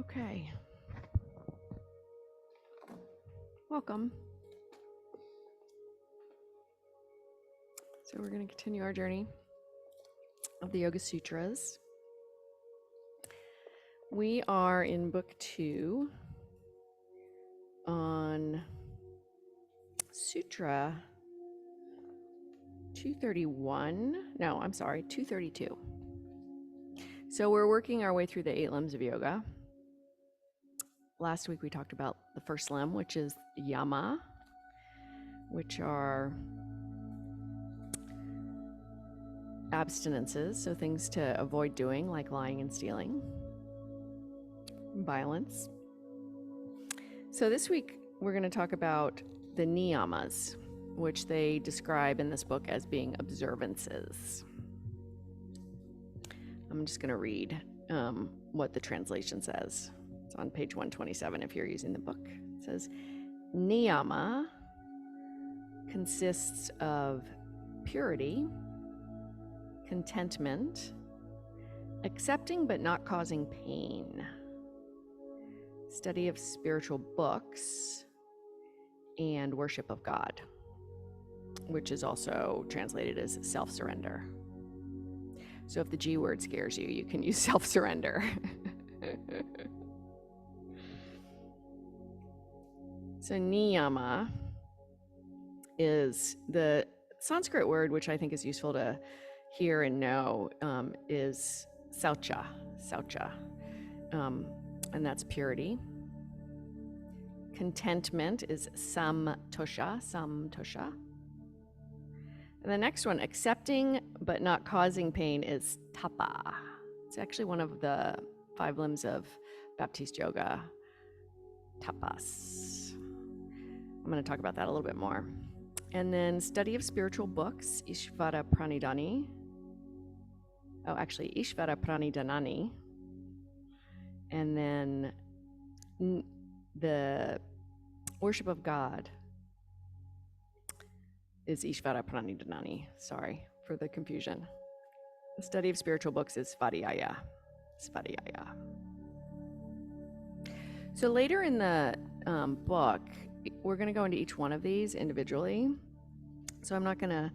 Okay. Welcome. So we're going to continue our journey of the Yoga Sutras. We are in book 2 on Sutra 231. No, I'm sorry, 232. So we're working our way through the 8 limbs of yoga. Last week we talked about the first limb, which is yama, which are abstinences, so things to avoid doing, like lying and stealing, violence. So this week we're going to talk about the niyamas, which they describe in this book as being observances. I'm just going to read what the translation says. It's on page 127 if you're using the book. It says, niyama consists of purity, contentment, accepting but not causing pain, study of spiritual books, and worship of God, which is also translated as self-surrender. So if the G word scares you, you can use self-surrender. So niyama is the Sanskrit word, which I think is useful to hear and know, is saucha, and that's purity. Contentment is samtosha. And the next one, accepting but not causing pain, is tapa. It's actually one of the 5 limbs of Baptiste yoga, tapas. I'm going to talk about that a little bit more. And then study of spiritual books, Ishvara Pranidhani. Oh, actually, Ishvara Pranidhanani. And then the worship of God is Ishvara Pranidhanani. Sorry for the confusion. The study of spiritual books is Svadhyaya. So later in the book, we're going to go into each one of these individually. So I'm not going to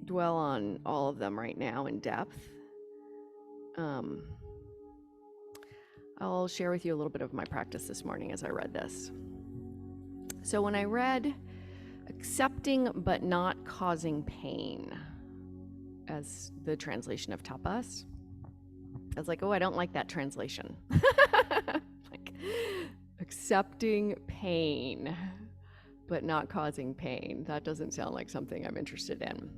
dwell on all of them right now in depth. I'll share with you a little bit of my practice this morning as I read this. So when I read accepting but not causing pain as the translation of tapas, I was like, oh, I don't like that translation. Like, accepting pain but not causing pain. That doesn't sound like something I'm interested in.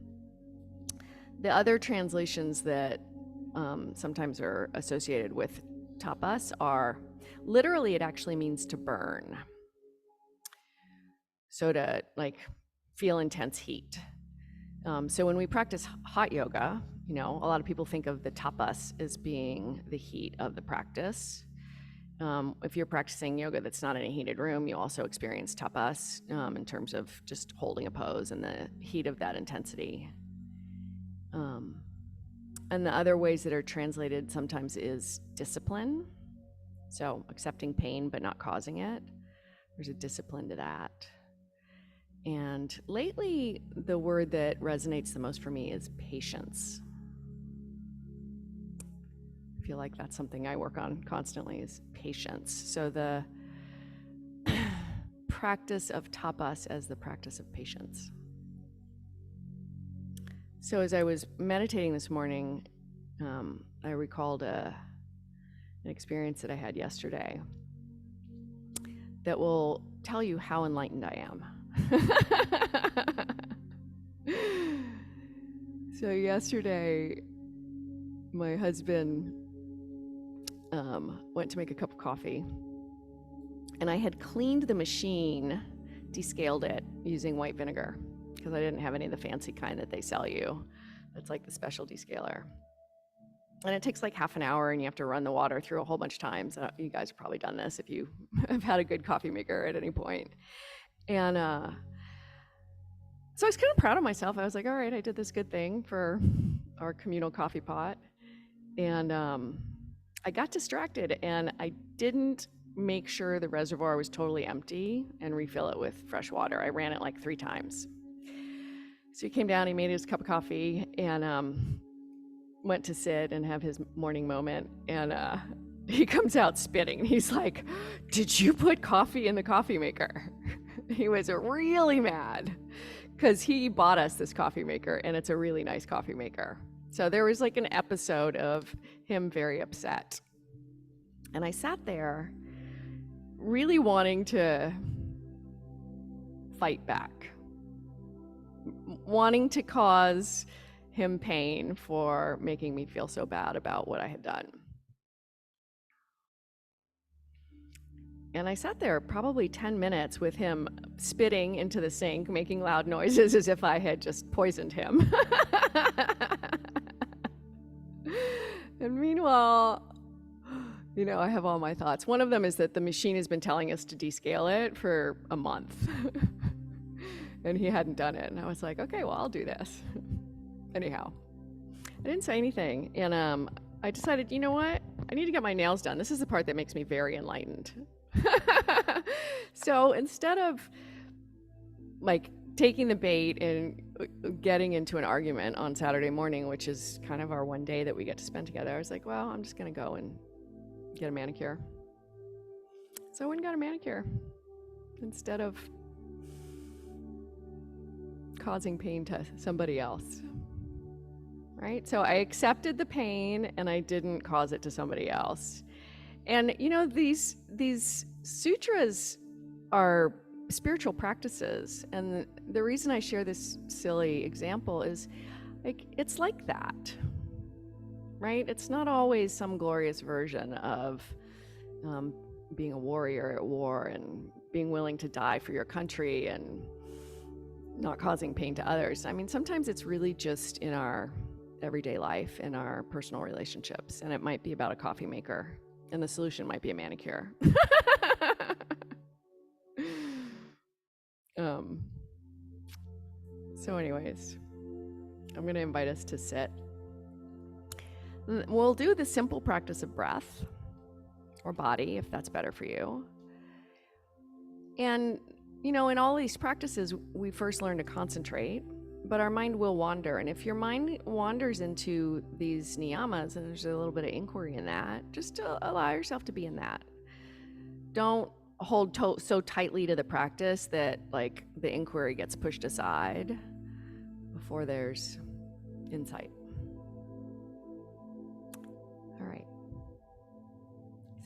The other translations that sometimes are associated with tapas are, literally it actually means to burn. So to like feel intense heat. So when we practice hot yoga, a lot of people think of the tapas as being the heat of the practice. If you're practicing yoga that's not in a heated room, you also experience tapas in terms of just holding a pose and the heat of that intensity. And the other ways that are translated sometimes is discipline. So accepting pain but not causing it. There's a discipline to that. And lately, the word that resonates the most for me is patience. I feel like that's something I work on constantly, is patience. So the practice of tapas as the practice of patience. So as I was meditating this morning, I recalled an experience that I had yesterday that will tell you how enlightened I am. So yesterday, my husband went to make a cup of coffee, and I had cleaned the machine, descaled it using white vinegar, because I didn't have any of the fancy kind that they sell you. It's like the special descaler. And it takes like half an hour, and you have to run the water through a whole bunch of times. You guys have probably done this if you have had a good coffee maker at any point. And so I was kind of proud of myself. I was like, all right, I did this good thing for our communal coffee pot. And I got distracted and I didn't make sure the reservoir was totally empty and refill it with fresh water. I ran it like 3 times. So he came down, he made his cup of coffee, and went to sit and have his morning moment. And he comes out spitting. He's like, "Did you put coffee in the coffee maker?" He was really mad because he bought us this coffee maker, and it's a really nice coffee maker. So there was like an episode of him very upset. And I sat there really wanting to fight back, wanting to cause him pain for making me feel so bad about what I had done. And I sat there probably 10 minutes with him spitting into the sink, making loud noises as if I had just poisoned him. And meanwhile, I have all my thoughts. One of them is that the machine has been telling us to descale it for a month. And he hadn't done it. And I was like, okay, well, I'll do this. Anyhow, I didn't say anything. And I decided, you know what? I need to get my nails done. This is the part that makes me very enlightened. So instead of like taking the bait and getting into an argument on Saturday morning, which is kind of our one day that we get to spend together, I was like, well, I'm just going to go and get a manicure. So I went and got a manicure instead of causing pain to somebody else. Right? So I accepted the pain and I didn't cause it to somebody else. And these sutras are spiritual practices, and the reason I share this silly example is it's like that, right? It's not always some glorious version of being a warrior at war and being willing to die for your country and not causing pain to others. I mean, sometimes it's really just in our everyday life, in our personal relationships, and it might be about a coffee maker, and the solution might be a manicure. So anyways, I'm going to invite us to sit. We'll do the simple practice of breath or body, if that's better for you. And, in all these practices, we first learn to concentrate, but our mind will wander. And if your mind wanders into these niyamas, and there's a little bit of inquiry in that, just to allow yourself to be in that. Don't hold so tightly to the practice that like the inquiry gets pushed aside before there's insight. All right.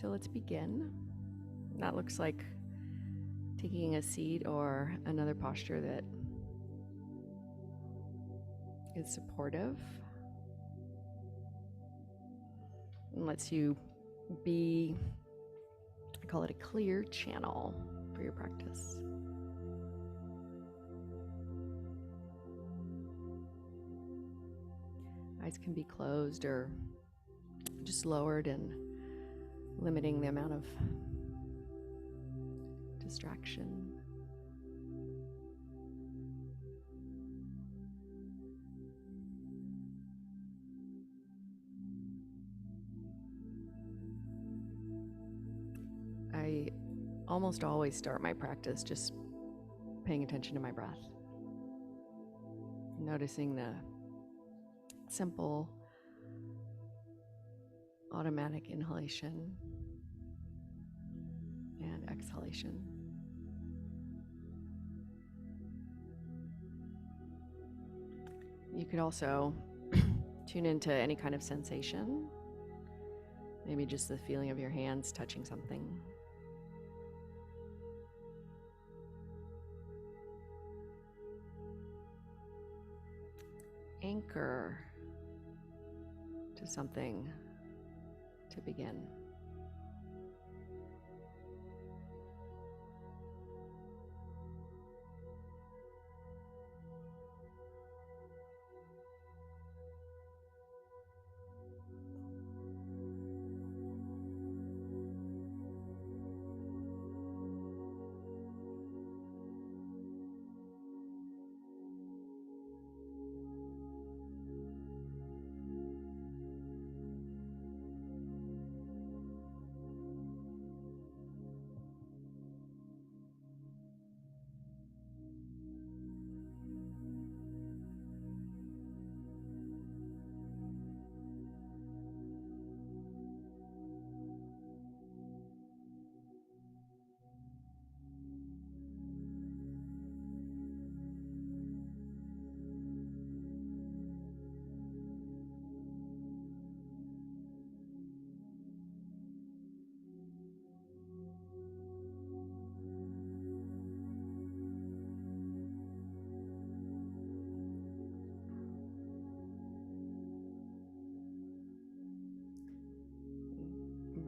So let's begin. That looks like taking a seat or another posture that is supportive and lets you be, I call it a clear channel for your practice. Eyes can be closed or just lowered and limiting the amount of distraction. I almost always start my practice just paying attention to my breath, noticing the simple automatic inhalation and exhalation. You could also tune into any kind of sensation, maybe just the feeling of your hands touching something. Anchor to something to begin.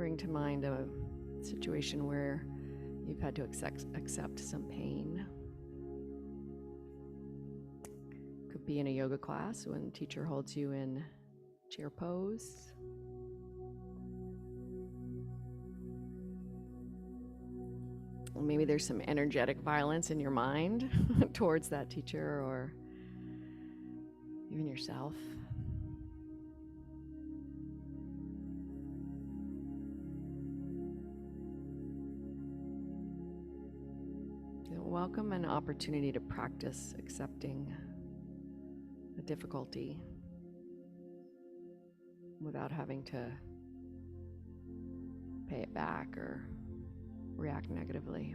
bring to mind a situation where you've had to accept some pain. Could be in a yoga class when the teacher holds you in chair pose. Or maybe there's some energetic violence in your mind towards that teacher or even yourself. Welcome an opportunity to practice accepting the difficulty without having to pay it back or react negatively.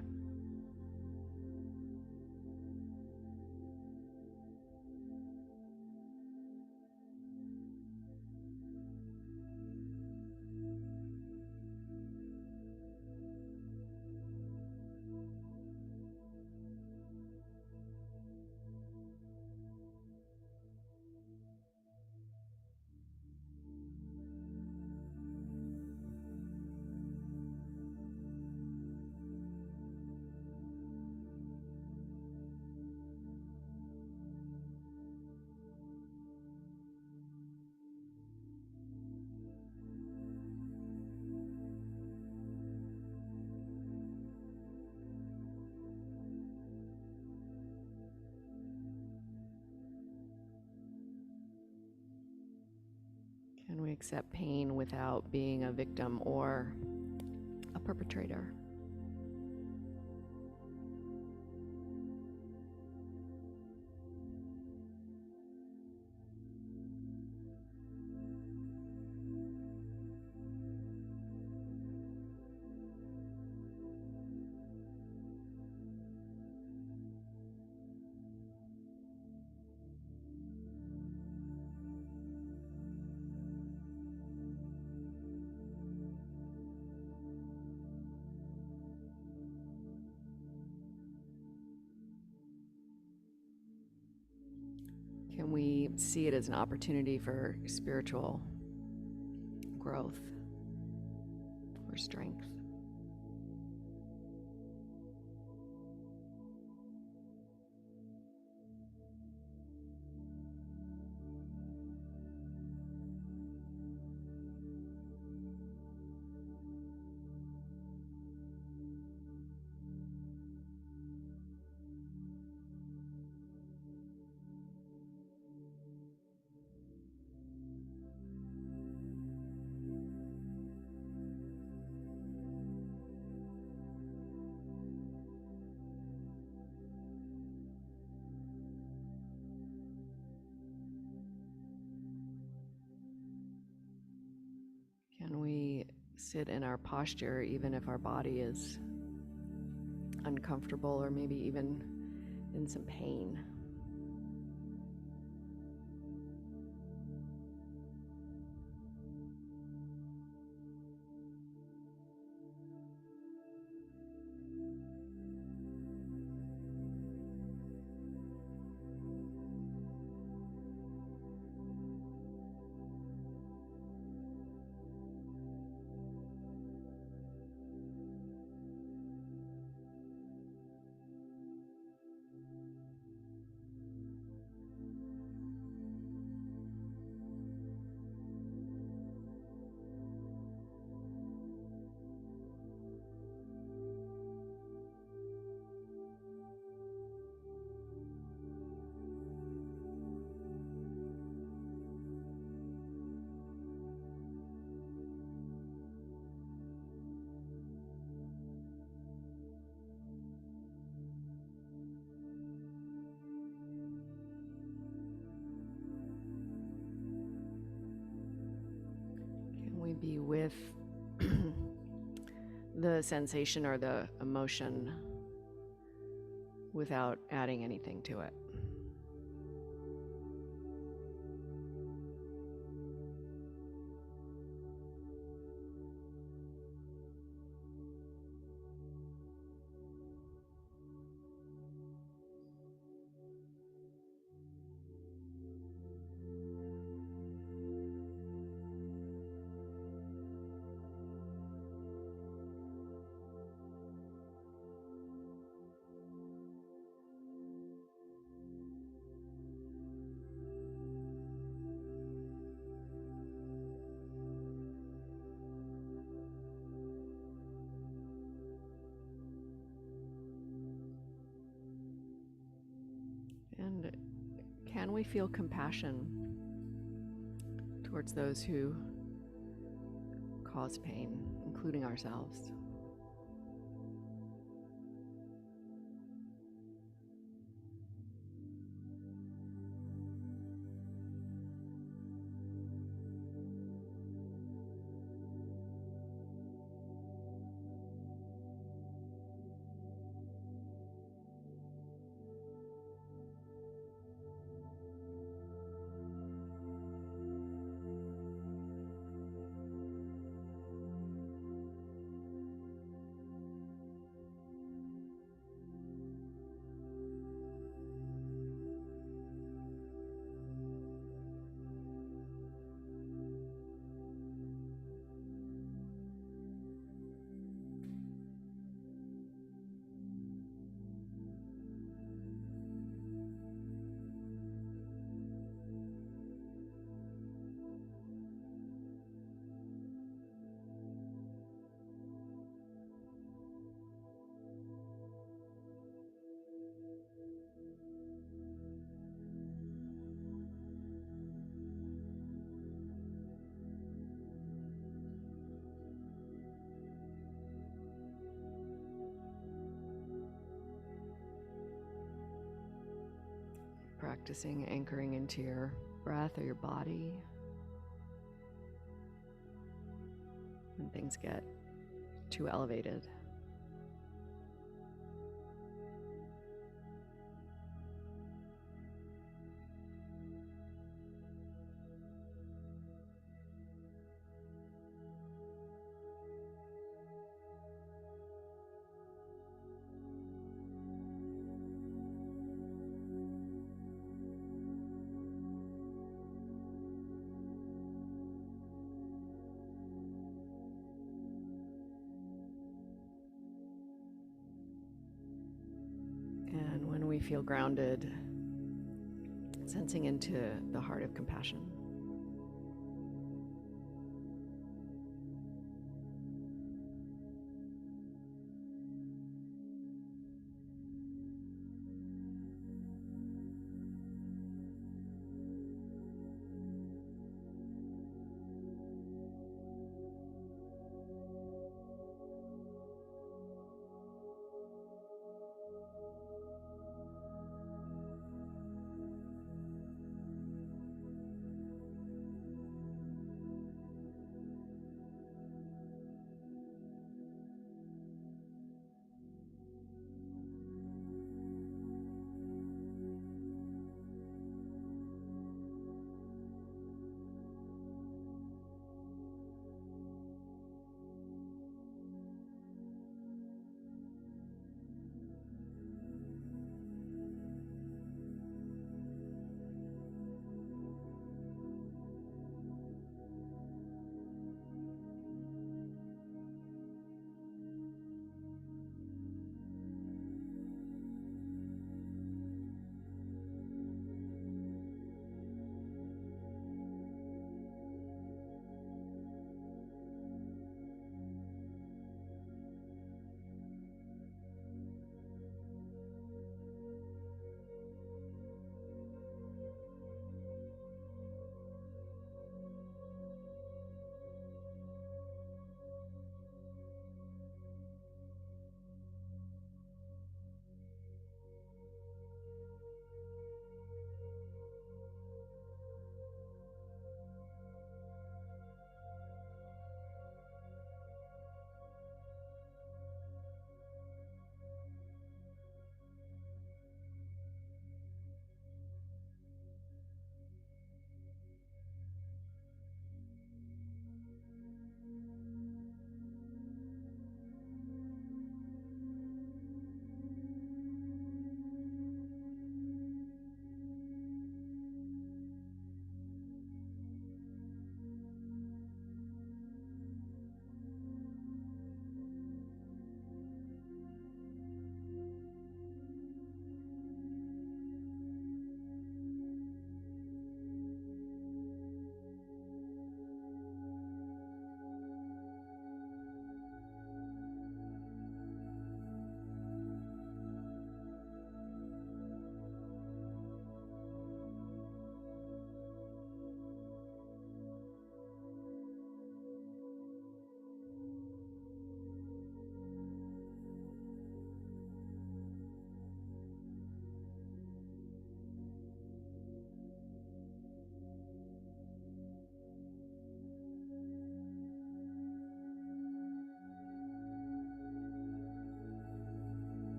Can we accept pain without being a victim or a perpetrator? Can we see it as an opportunity for spiritual growth or strength? Can we sit in our posture even if our body is uncomfortable or maybe even in some pain? Be with the sensation or the emotion without adding anything to it. we feel compassion towards those who cause pain, including ourselves. Practicing anchoring into your breath or your body when things get too elevated. And when we feel grounded, sensing into the heart of compassion.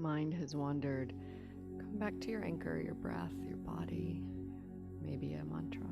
mind has wandered, come back to your anchor, your breath, your body, maybe a mantra.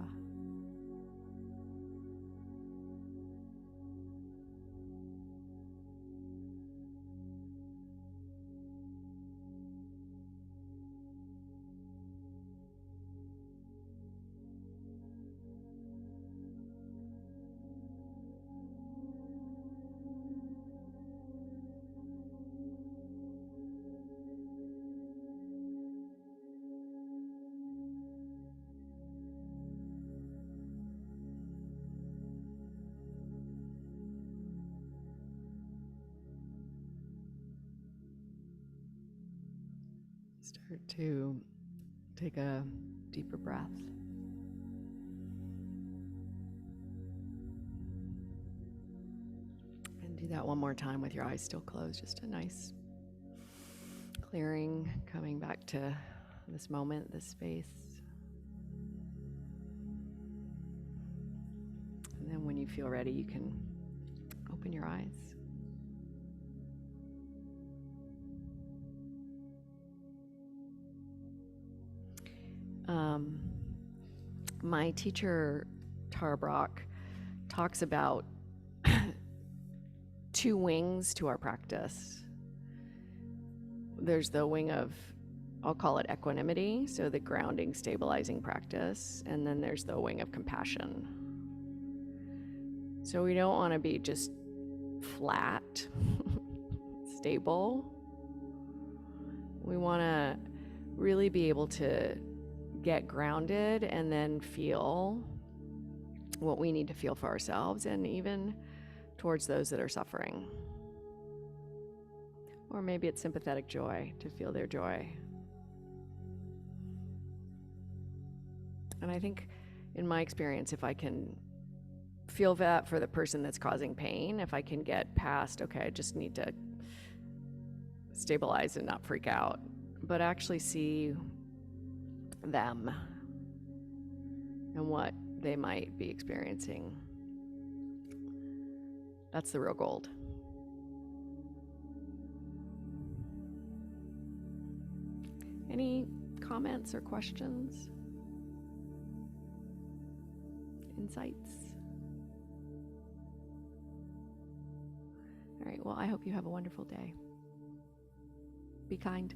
Start to take a deeper breath. And do that one more time with your eyes still closed. Just a nice clearing, coming back to this moment, this space. And then when you feel ready, you can open your eyes. My teacher, Tara Brock, talks about two wings to our practice. There's the wing of, I'll call it equanimity, so the grounding, stabilizing practice, and then there's the wing of compassion. So we don't want to be just flat, stable. We want to really be able to get grounded and then feel what we need to feel for ourselves and even towards those that are suffering. Or maybe it's sympathetic joy, to feel their joy. And I think in my experience, if I can feel that for the person that's causing pain, if I can get past, okay, I just need to stabilize and not freak out, but actually see them and what they might be experiencing. That's the real gold. Any comments or questions? Insights? All right, well, I hope you have a wonderful day. Be kind.